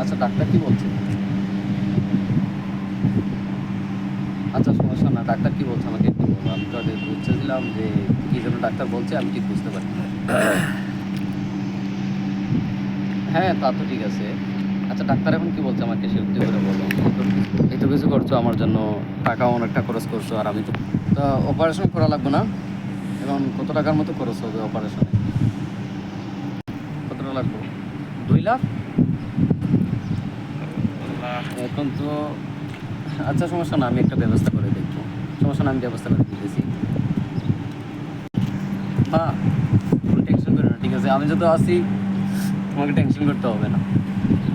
আচ্ছা ডাক্তার কি বলছে? আচ্ছা সমস্যা না, ডাক্তার কি বলছে আমাকে একটু বলো। আমি তো আগে বুঝতেছিলাম যে কী জন্য ডাক্তার বলছে, আমি ঠিক বুঝতে পারি। হ্যাঁ তা তো ঠিক আছে। আচ্ছা ডাক্তার এখন কি বলছে আমাকে সত্যি করে বলো। এই তো কিছু করছো আমার জন্য, টাকাও অনেকটা খরচ করছো, আর আমি তো তা অপারেশন করা লাগবে না? এখন কত টাকার মতো খরচ হবে অপারেশনে? কতটা লাগবে? 2 লাখ? এখন তো আচ্ছা সমস্যা না, আমি একটা ব্যবস্থা করে দেখবো। সমস্যা না, আমি ব্যবস্থা করে দিতেছি। না কোনো টেনশন করো না, ঠিক আছে? আমি যত আছি তোমাকে টেনশন করতে হবে না।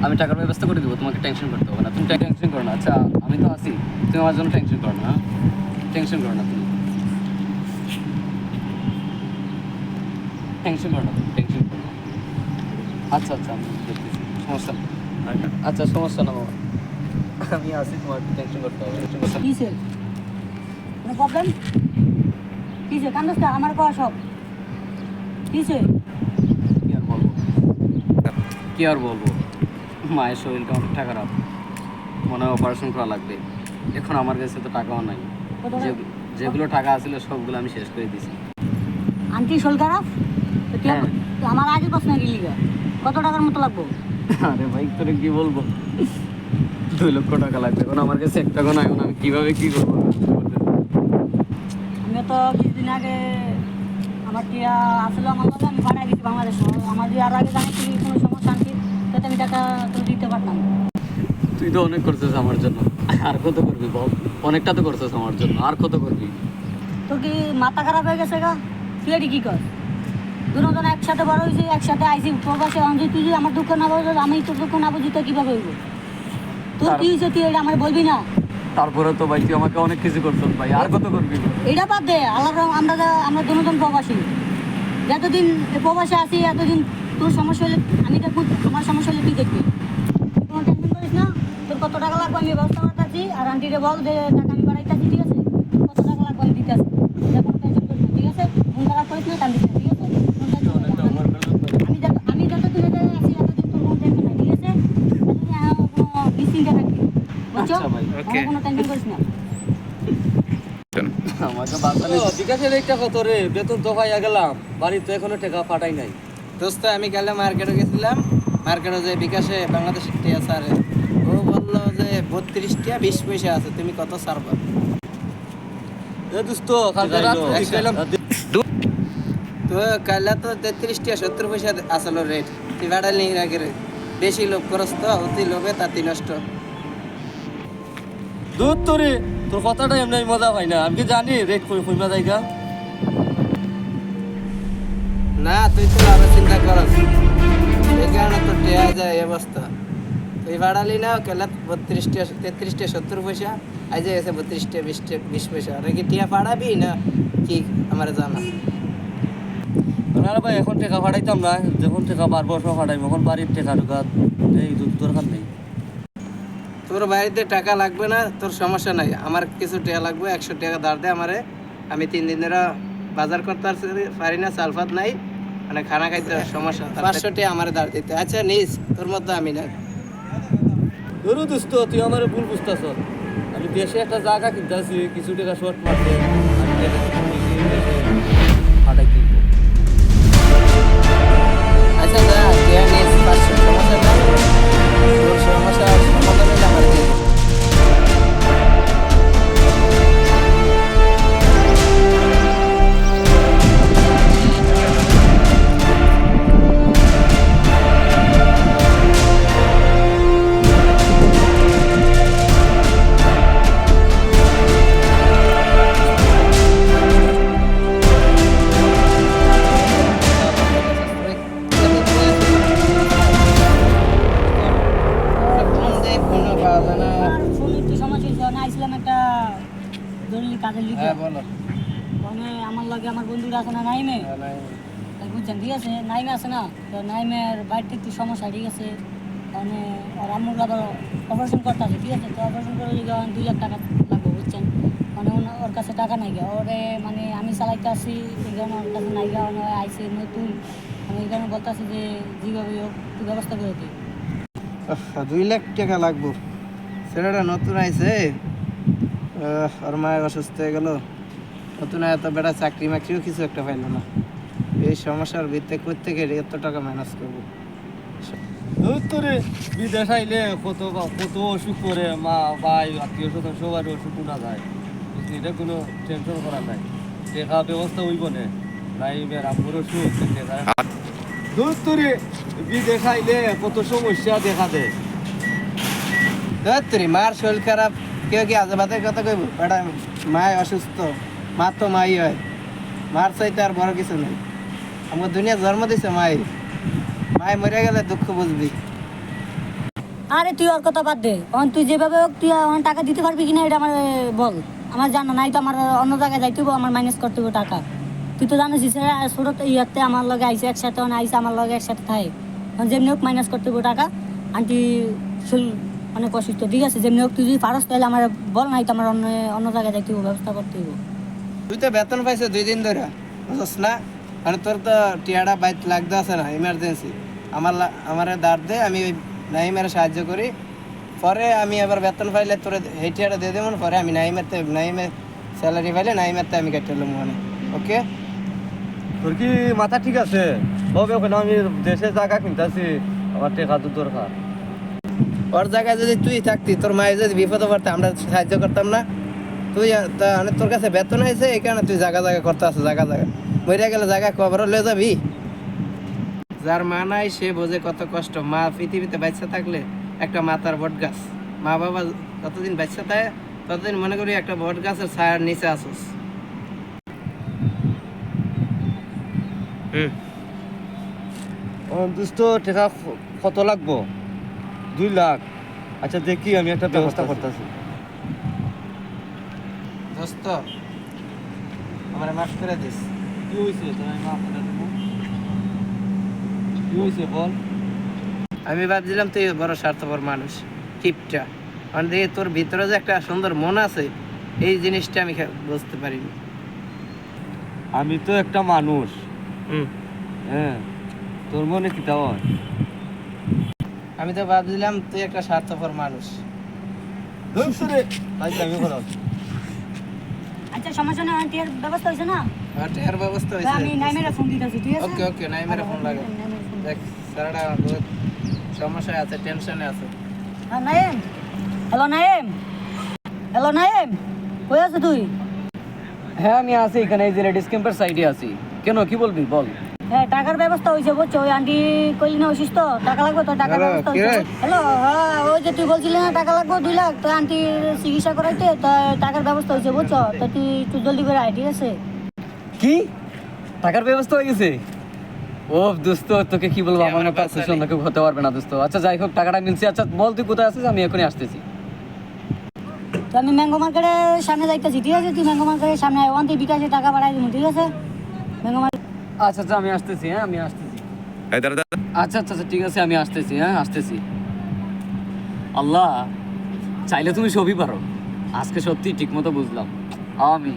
আমি টাকার ব্যবস্থা করে দেবো, তোমাকে টেনশন করতে হবে না। তুমি টেনশন করো না। আচ্ছা আমি তো আছি, তুমি আমার জন্য টেনশন করো না। টেনশন করো না তুমি, টেনশন করো না, তুমি টেনশন করো না। আচ্ছা আচ্ছা আমি দেখতেছি, সমস্যা না। আচ্ছা সমস্যা না বাবা, আমি আছি, তোমার টেনশন করতে হবে না, সমস্যা না। কিসের কোনো প্রবলেম? কিসে কান্দোসটা আমার কওয়া সব কিসে? কি আর বলবো, কি আর বলবো, মায়ের শরীরটা অনেকটা খারাপ, মনে হয় অপারেশন করা লাগবে। এখন আমার কাছে তো টাকাও নাই। কত টাকা? যেগুলো টাকা ছিল সবগুলো আমি শেষ করে দিয়েছি। আন্টি শোল খারাপ তো হ্যাঁ। আমার আগে প্রশ্ন গেলি কত টাকার মতো লাগবো? আরে ভাই তোরে কি বলবো, 2 লক্ষ টাকা লাগবে। এখন আমার কাছে 1 টাকা নাই, এখন আমি কিভাবে কি করবো? আমিও তো কিছুদিন আগে আমার টিয়া আসলে আমার লগে আমি পাঠাই গেছি বাংলাদেশ। আমার যে আর আগে জানি কি কোনো সমস্যা আনছি তাতে আমি টাকা তো দিতে পারতাম। তুই তো অনেক করছিস আমার জন্য, আর কত করবি বল? অনেকটা তো করছিস আমার জন্য, আর কত করবি? তোর কি মাথা খারাপ হয়ে গেছে গা? তুই এটি কী কর? দুজন একসাথে বড় হয়েছি, একসাথে আইসি প্রবাসে অঞ্জি, তুই যদি আমার দুঃখ না বুঝো, আমি তোর দুঃখ না বুঝি তো কীভাবে হইব? তোর কি হয়েছে তুই এটা আমার বলবি না? তারপরে তো ভাই তুই আমাকে অনেক কিছু করছিস ভাই, আর কত করবি? এটা বাদ দে, আল্লাহ আমরা দুজন প্রবাসী। যতদিন প্রবাসে আছি এতদিন তোর সমস্যা হলে আমি দেখবো, আমার সমস্যা হলে তুই দেখবি। তুই কোনো টেনশন করিস না। তোর কত টাকা লাগবে আমি ব্যবস্থা করতেছি, আর আন্টিরে বল যে টাকা আমি বাড়াইতেছি, ঠিক আছে? কত টাকা লাগবে আমি দিতে আসি, এটা কোনো টেনশন করিস না, ঠিক আছে? মন খারাপ করিস না, কান্দিস না, ঠিক আছে? কোনো tension করিস না। আমি যতদিন এটা আছি এতদিন তোর কোনো টেনশন নাই, ঠিক আছে? এতদিন কোনো নিশ্চিন্তে থাকবি, বুঝছো? আচ্ছা ভাই, আমার কোনো টেনশন করিস না। আমাকে বাঁচালে। বিকাশের রেটটা কত রে? বেতন তো পাইয়া গেলাম, বাড়িতে এখনো টাকা পাঠাই নাই। দোস্ত আমি গেলে মার্কেটে গেছিলাম, মার্কেটে যে বিকাশে বাংলাদেশের টিয়া স্যারে ও বললো যে 32 টিয়া 20 পয়সা আছে, তুমি কত ছাড়বা? এ দোস্ত কালকে রাত্রে বিকাইলাম। তো কাইলা তো 33 টিয়া 70 পয়সা আসলো রেট, তুই ভাড়া নিয়ে রাখে রে। বেশি লোভ করস তো, অতি লোভে তাতি নষ্ট। দুধ তোরে, তোর কথাটা এমনি মজা পাই না। আমি কি জানি রেট কইমা জায়গা? না তুই তো আরো চিন্তা করস, এই কারণে তো টিয়া যায় এই অবস্থা। তুই ভাড়ালি না কেলা 32 টিয়া 33 টিয়া 70 পয়সা, আজ এসে 32 টিয়া 20 পয়সা। আর কি টিয়া পাড়াবি না কি আমার জানা? না ভাই এখন টাকা পাঠাইতাম না, যখন টাকা পারবো সব পাঠাইব। এখন বাড়ির টাকা ঢুকা এই দরকার নেই। তোর বাড়িতে টাকা লাগবে না, তোর সমস্যা নাই। আমার কিছু টাকা লাগবে, 100 টাকা ধার দে আমারে। আমি 3 দিন ধরে বাজার করতে পারি না, সালফাত নাই, মানে খানা খাইতে সমস্যা। 500 টাকা আমার ধার দিতে। আচ্ছা নিস, তোর মতো আমি না। ধরু দোস্ত তুই আমার ভুল বুঝতেছ। আমি দেশে একটা জায়গা কিনতে আছি, কিছু টাকা শর্ট মারছে, আমি টাকা পাঠাই কিনবো। আচ্ছা যা, টাকা নিস 500, সমস্যা নাই। তোর সমস্যা সমাধান হলে আমার দিস। ফোনও পাওয়া যায় না। আমার ফোন একটু সমস্যা হয়েছে, আমি আইছিলাম একটা জরুরি কাজের লিগে। হ্যাঁ বলো। মানে আমার লগে আমার বন্ধুরা আছে না নাইমে, তাই বুঝছেন, ঠিক আছে? নাইমে আছে না, তো নাইমের বাড়িতে একটু সমস্যা, ঠিক আছে? মানে ওর আম্মুর আবার অপারেশন করতে আছে, ঠিক আছে? তো অপারেশন করে 2 লাখ টাকা লাগবে, বুঝছেন? মানে ওর কাছে টাকা নাই গা, ওরে মানে আমি চালাইতে আসি, এই কারণে ওর কাছে নাই গা। আইসে নতুন, আমি এই কারণে বলতে আছি যে যেভাবে হোক একটু ব্যবস্থা করে দিই। $2 লাখ টাকা লাগবো। ছেলেটা নতুন আইছে, ওর মায়ের অসুস্থ হয়ে গেল, নতুন এত বেটা চাকরি মাকরিও কিছু একটা পাইলো না। এই সমস্যার ভিত্তি করতে গেলে এত টাকা ম্যানেজ করবো। তোরে বিদেশ আইলে কত কত অসুখ করে, মা ভাই আত্মীয় স্বজন সবার অসুখ শোনা যায়, বুঝলি? এটা কোনো টেনশন করা নাই, টেকা ব্যবস্থা হইব না। নাইমের আম্মুর অসুখ তোরে বিদেশ আইলে কত সমস্যা দেখা দেয়। ধরতরি মার শরীর খারাপ, কেউ কি আজে বাজে কথা কইব? বেটা মায় অসুস্থ, মা তো মাই হয়, মার চাইতে আর বড় কিছু নেই। আমার দুনিয়া জন্ম দিছে মাই, মায় মরে গেলে দুঃখ বুঝবি। আরে তুই ওর কথা বাদ দে, এখন তুই যেভাবে হোক তুই এখন টাকা দিতে পারবি কিনা এটা আমার বল। আমার জানা নাই তো, আমার অন্য জায়গায় যাইতে হবো, আমার মাইনাস করতে হবে টাকা। তুই তো জানিস ছোট ইয়াতে আমার লগে আইসে একসাথে, আইসে আমার লগে একসাথে থাকে, যেমনি হোক মাইনাস করতে হবে টাকা। আন্টি শরীর অনেক অসুস্থ, ঠিক আছে? যেমনি হোক তুই যদি পারস তাহলে আমার বল, নাই তো আমার অন্য জায়গায় যাইতে হবো, ব্যবস্থা করতে হবো। তুই তো বেতন পাইছে 2 দিন ধরে, বুঝছ না? মানে তোর তো টিয়াটা বাইক লাগতে আছে না, ইমার্জেন্সি। আমার দাঁড় দে, আমি ওই নাইমের সাহায্য করি, পরে আমি আবার বেতন পাইলে তোর এই টিয়াটা দিয়ে দেবো, পরে আমি নাইমের স্যালারি পাইলে নাইমেরতে আমি কেটে এলাম মানে। ওকে? তোর কি মাথা ঠিক আছে? হবে ওখানে, আমি দেশে জায়গা কিনতেছি, আমার টেকা তো দরকার। ওর জায়গায় যদি তুই থাকতি, তোর মায়ের যদি বিপদে পড়তে আমরা সাহায্য করতাম না? তুই মানে তোর কাছে বেতন হয়েছে এই কারণে তুই জায়গা করতে আসো, জায়গা মরিয়া গেলে জায়গা কবর লয়ে যাবি। যার মা নাই সে বোঝে কত কষ্ট। মা পৃথিবীতে বাচ্চা থাকলে একটা মাতার বট গাছ, মা বাবা যতদিন বাচ্চা থাকে ততদিন মনে করি একটা বট গাছের ছায়ার নিচে আসোস। দুস্থ টেকা কত লাগবো? 2 লাখ। আচ্ছা দেখি, আমি একটা ব্যবস্থা করতেছি। দোস্ত আমার মাফ করে দিস। কি হয়েছে? কি হয়েছে বল? আমি ভাবছিলাম তুই বড় স্বার্থপর মানুষ, টিপটা, মানে দেখি তোর ভিতরে যে একটা সুন্দর মন আছে, এই জিনিসটা আমি বুঝতে পারিনি। আমি তো একটা মানুষ, হুম, হ্যাঁ, তোর মনে কি তা হয়? আমি তো ভাবছিলাম তুই একটা স্বার্থপর মানুষ। আমি করো। আচ্ছা সমস্যা নেই, আন্টির ব্যবস্থা হয়েছে না? আর টাকার ব্যবস্থা তা হয়েছে। আমি নাইমেরা ফোন দিতেছি, ঠিক আছে? ওকে ওকে, নাইমের ফোন লাগে। নাইমের ফোন। দেখ স্যারটা বহুত সমস্যায় আছে, টেনশনে আছে। হ্যাঁ নাইম, হ্যালো নাইম, হ্যালো নাইম, কই আছো তুই? হ্যাঁ আমি আছি এখানে, এই যে লেডিস ক্যাম্পের সাইডে আছি। কেন, কি বলবি বল? হ্যাঁ টাকার ব্যবস্থা হয়েছে বুঝছো, ওই আন্টি কইলি না অসুস্থ, টাকা লাগবে তো, টাকার Hello, ব্যবস্থা কি হয়েছে। রে? হ্যালো, হ্যাঁ ওই যে তুই বলছিলি না টাকা লাগবে 2 লাখ, তো আন্টির চিকিৎসা করাইতে, তো টাকার ব্যবস্থা হয়েছে বুঝছো, তো তুই একটু জলদি করে আয়, ঠিক আছে? কি টাকার ব্যবস্থা হয়ে গেছে? ও দোস্ত, তোকে কি বলবো, আমার মতো আছে সন্ধ্যা কেউ হতে পারবে না দোস্ত। আচ্ছা যাই হোক, টাকাটা মিলছে। আচ্ছা বল তুই কোথায় আছিস, আমি এখনই আসতেছি। তো আমি ম্যাঙ্গো মার্কেটের সামনে যাইতেছি, ঠিক আছে? তুই ম্যাঙ্গো মার্কেটের সামনে আয়, ওখান থেকে বিকাশে টাকা পাঠাই দিব, ঠিক আছে? Mango market. আচ্ছা আচ্ছা আমি আসতেছি, হ্যাঁ আমি আসতেছি। আচ্ছা আচ্ছা আচ্ছা ঠিক আছে, আমি আসতেছি, হ্যাঁ আসতেছি। আল্লাহ চাইলে তুমি সবই পারো, আজকে সত্যি ঠিক মতো বুঝলাম। আমি